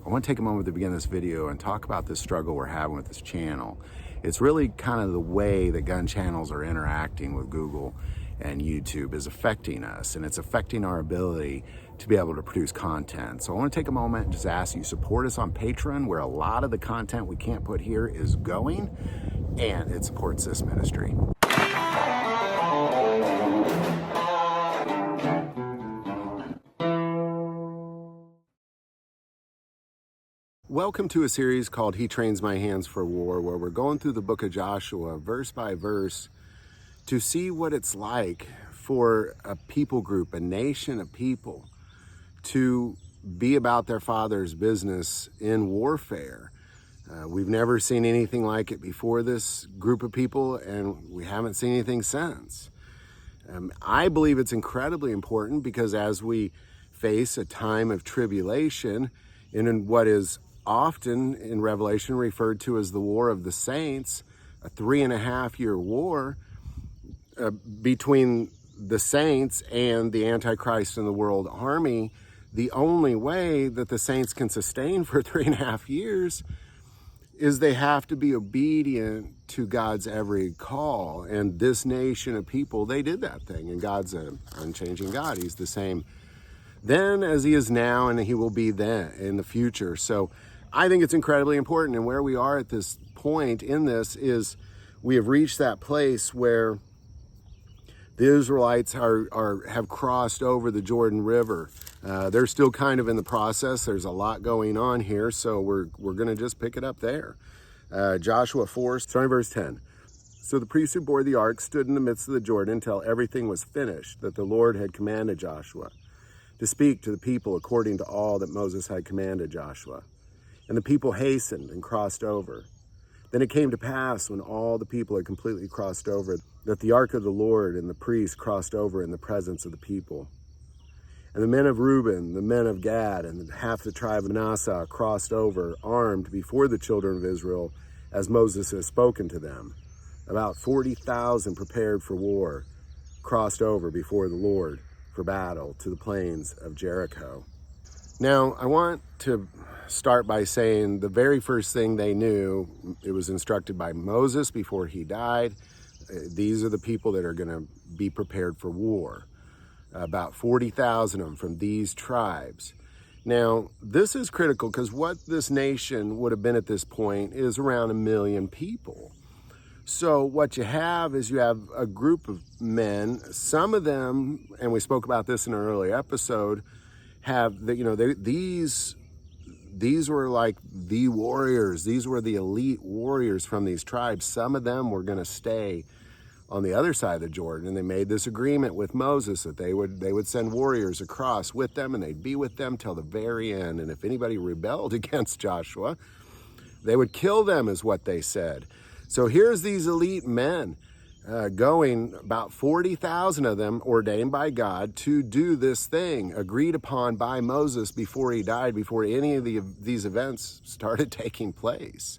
I want to take a moment to begin this video and talk about this struggle we're having with this channel. It's really kind of the way that gun channels are interacting with Google and YouTube is affecting us, and it's affecting our ability to be able to produce content. So I want to take a moment and just ask you, support us on Patreon, where a lot of the content we can't put here is going, and it supports this ministry. Welcome to a series called He Trains My Hands for War, where we're going through the book of Joshua verse by verse to see what it's like for a people group, a nation of people, to be about their Father's business in warfare. We've never seen anything like it before, this group of people, and we haven't seen anything since. I believe it's incredibly important because as we face a time of tribulation in what is often in Revelation referred to as the War of the Saints, a 3.5-year war between the saints and the Antichrist and the world army, the only way that the saints can sustain for 3.5 years is they have to be obedient to God's every call. And this nation of people, they did that thing. And God's an unchanging God. He's the same then as he is now, and he will be then in the future. So I think it's incredibly important. And where we are at this point in this is we have reached that place where the Israelites have crossed over the Jordan River. They're still kind of in the process. There's a lot going on here, so we're going to just pick it up there. Joshua 4, starting verse 10. So the priests who bore the ark stood in the midst of the Jordan until everything was finished that the Lord had commanded Joshua to speak to the people according to all that Moses had commanded Joshua. And the people hastened and crossed over. Then it came to pass, when all the people had completely crossed over, that the ark of the Lord and the priests crossed over in the presence of the people. And the men of Reuben, the men of Gad, and half the tribe of Manasseh crossed over, armed before the children of Israel, as Moses had spoken to them. About 40,000 prepared for war crossed over before the Lord for battle to the plains of Jericho. Now, I want to start by saying the very first thing they knew, it was instructed by Moses before he died. These are the people that are going to be prepared for war. About 40,000 of them from these tribes. Now, this is critical because what this nation would have been at this point is around 1 million people. So what you have is you have a group of men, some of them, and we spoke about this in an earlier episode, have the, these were like the warriors. These were the elite warriors from these tribes. Some of them were going to stay on the other side of the Jordan, and they made this agreement with Moses that they would send warriors across with them, and they'd be with them till the very end. And if anybody rebelled against Joshua, they would kill them, is what they said. So here's these elite men going, about 40,000 of them ordained by God to do this thing, agreed upon by Moses before he died, before any of these events started taking place.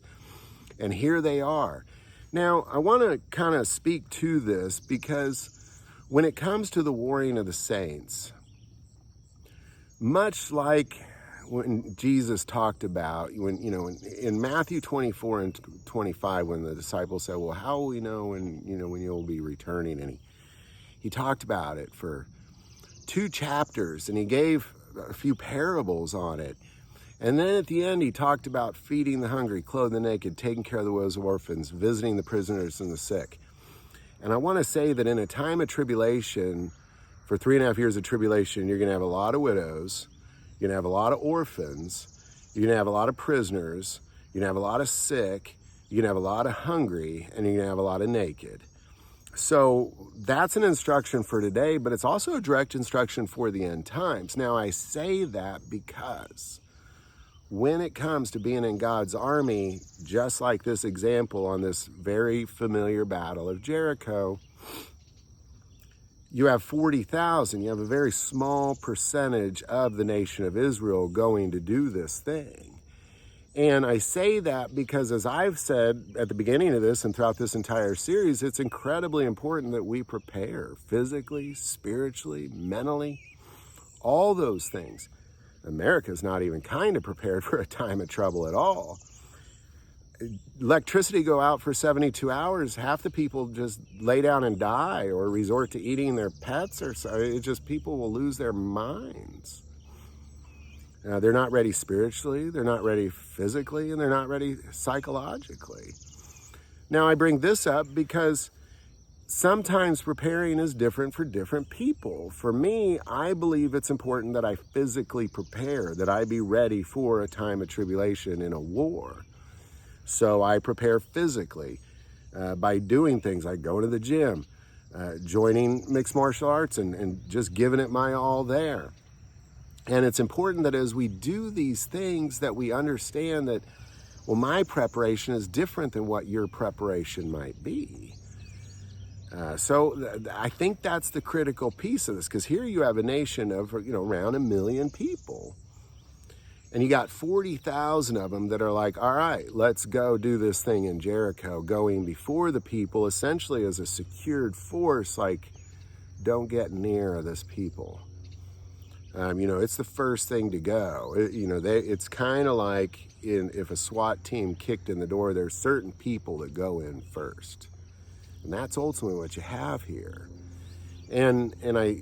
And here they are. Now, I want to kind of speak to this because when it comes to the warring of the saints, much like when Jesus talked about, in Matthew 24 and 25, when the disciples said, well, how will we know when you'll be returning? And he talked about it for 2 chapters, and he gave a few parables on it. And then at the end, he talked about feeding the hungry, clothing the naked, taking care of the widows and orphans, visiting the prisoners and the sick. And I want to say that in a time of tribulation, for 3.5 years of tribulation, you're going to have a lot of widows, you're going to have a lot of orphans, you're going to have a lot of prisoners, you're going to have a lot of sick, you're going to have a lot of hungry, and you're going to have a lot of naked. So that's an instruction for today, but it's also a direct instruction for the end times. Now, I say that because when it comes to being in God's army, just like this example on this very familiar battle of Jericho, you have 40,000. You have a very small percentage of the nation of Israel going to do this thing. And I say that because, as I've said at the beginning of this and throughout this entire series, it's incredibly important that we prepare physically, spiritually, mentally, all those things. America's not even kind of prepared for a time of trouble at all. Electricity go out for 72 hours, half the people just lay down and die or resort to eating their pets, or so. It's just people will lose their minds. They're not ready spiritually, they're not ready physically, and they're not ready psychologically. Now, I bring this up because sometimes preparing is different for different people. For me, I believe it's important that I physically prepare, that I be ready for a time of tribulation in a war. So I prepare physically by doing things like going to the gym, joining mixed martial arts, and just giving it my all there. And it's important that as we do these things that we understand that, well, my preparation is different than what your preparation might be. So I think that's the critical piece of this, because here you have a nation of, around 1 million people. And you got 40,000 of them that are like, all right, let's go do this thing in Jericho, going before the people essentially as a secured force, like, don't get near this people. It's the first thing to go. It's kind of like if a SWAT team kicked in the door, there's certain people that go in first. And that's ultimately what you have here. And I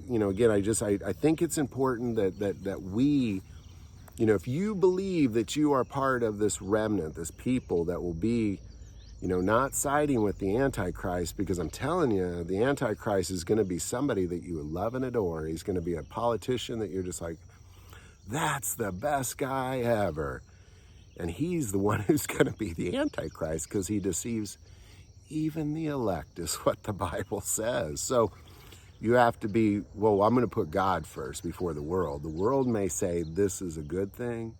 think it's important that we, if you believe that you are part of this remnant, this people that will be, not siding with the Antichrist, because I'm telling you, the Antichrist is going to be somebody that you love and adore. He's going to be a politician that you're just like, that's the best guy ever. And he's the one who's going to be the Antichrist because he deceives even the elect, is what the Bible says. So you have to be, well, I'm going to put God first before the world. The world may say this is a good thing,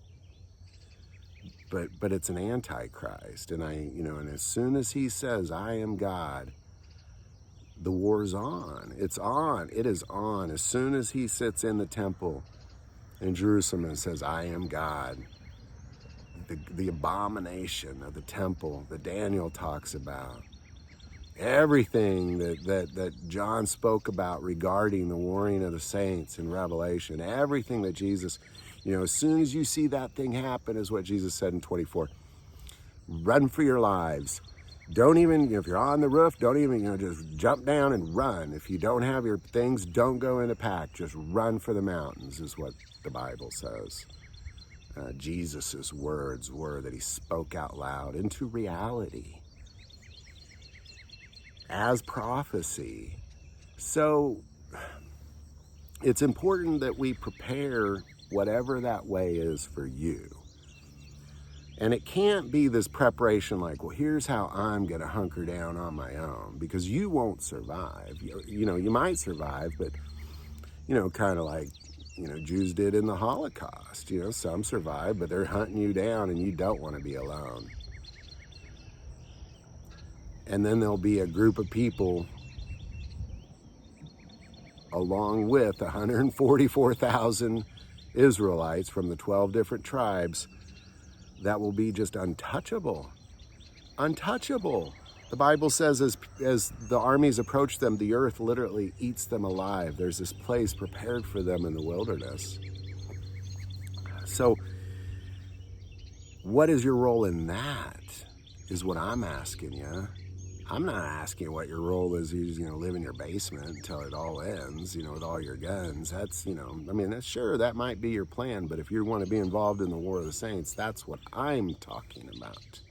but it's an Antichrist. And and as soon as he says, I am God, the war's on. It's on. It is on. As soon as he sits in the temple in Jerusalem and says, I am God, the abomination of the temple that Daniel talks about, everything that John spoke about regarding the warring of the saints in Revelation, everything that Jesus, as soon as you see that thing happen, is what Jesus said in 24. Run for your lives. Don't even, if you're on the roof, don't even, just jump down and run. If you don't have your things, don't go in a pack. Just run for the mountains, is what the Bible says. Jesus' words were that he spoke out loud into reality as prophecy. So it's important that we prepare whatever that way is for you. And it can't be this preparation like, well, here's how I'm going to hunker down on my own, because you won't survive. You might survive, but, kind of like, Jews did in the Holocaust. Some survive, but they're hunting you down and you don't want to be alone. And then there'll be a group of people along with 144,000 Israelites from the 12 different tribes that will be just untouchable. Untouchable. The Bible says as the armies approach them, the earth literally eats them alive. There's this place prepared for them in the wilderness. So what is your role in that is what I'm asking you. I'm not asking what your role is. You live in your basement until it all ends, with all your guns. That's, sure, that might be your plan. But if you want to be involved in the War of the Saints, that's what I'm talking about.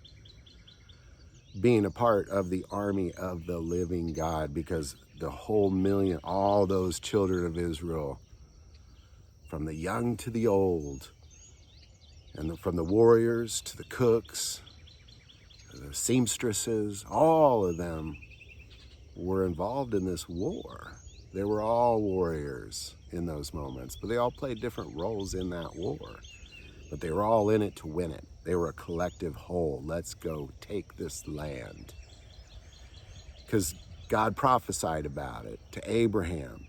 Being a part of the army of the living God, because the whole million, all those children of Israel, from the young to the old, and from the warriors to the cooks, the seamstresses, all of them were involved in this war. They were all warriors in those moments, but they all played different roles in that war. But they were all in it to win it. They were a collective whole. Let's go take this land. Because God prophesied about it to Abraham.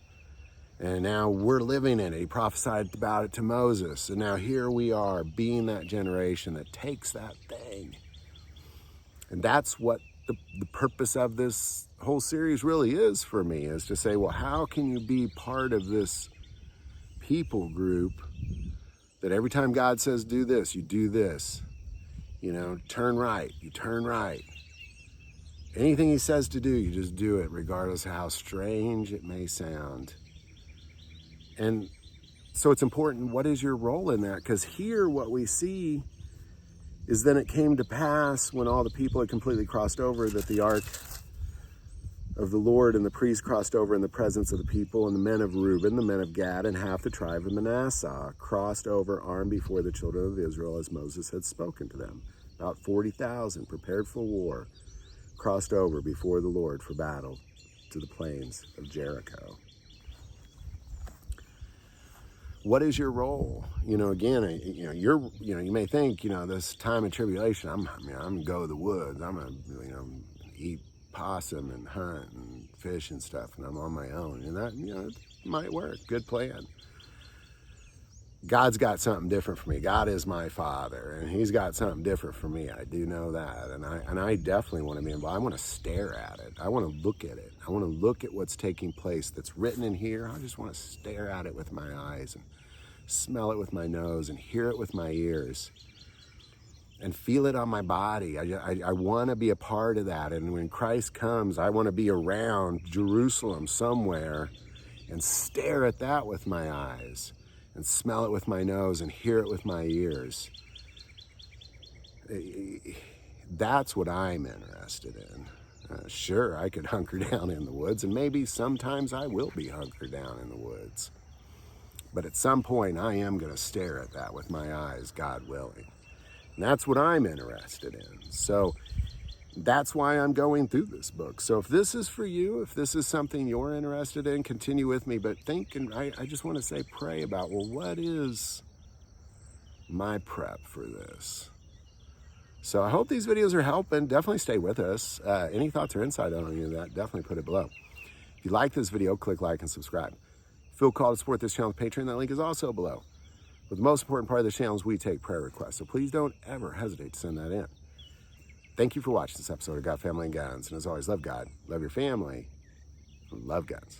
And now we're living in it. He prophesied about it to Moses. And now here we are being that generation that takes that thing. And that's what the purpose of this whole series really is for me, is to say, well, how can you be part of this people group That every time God says do this, you do this. Turn right, you turn right. Anything he says to do, you just do it, regardless of how strange it may sound. And so it's important, what is your role in that? Because here what we see is then it came to pass when all the people had completely crossed over that the ark of the Lord and the priests crossed over in the presence of the people, and the men of Reuben, the men of Gad, and half the tribe of Manasseh crossed over armed before the children of Israel as Moses had spoken to them. About 40,000 prepared for war crossed over before the Lord for battle to the plains of Jericho. What is your role? Again, you may think, this time of tribulation, I'm gonna go to the woods. I'm gonna, eat possum and hunt and fish and stuff, and I'm on my own. And that, it might work. Good plan. God's got something different for me. God is my Father, and He's got something different for me. I do know that, and I definitely want to be involved. I want to stare at it. I want to look at it. I want to look at what's taking place that's written in here. I just want to stare at it with my eyes and smell it with my nose and hear it with my ears and feel it on my body. I want to be a part of that, and when Christ comes, I want to be around Jerusalem somewhere and stare at that with my eyes and smell it with my nose and hear it with my ears. That's what I'm interested in. Sure, I could hunker down in the woods, and maybe sometimes I will be hunkered down in the woods. But at some point, I am going to stare at that with my eyes, God willing. And that's what I'm interested in. So that's why I'm going through this book. So if this is for you, if this is something you're interested in, continue with me. But think, and I just want to say, pray about, well, what is my prep for this? So I hope these videos are helping. Definitely stay with us. Any thoughts or insight on any of that, definitely put it below. If you like this video, click like and subscribe. Feel called to support this channel with Patreon. That link is also below. But the most important part of this channel is we take prayer requests. So please don't ever hesitate to send that in. Thank you for watching this episode of God, Family, and Guns. And as always, love God, love your family, and love guns.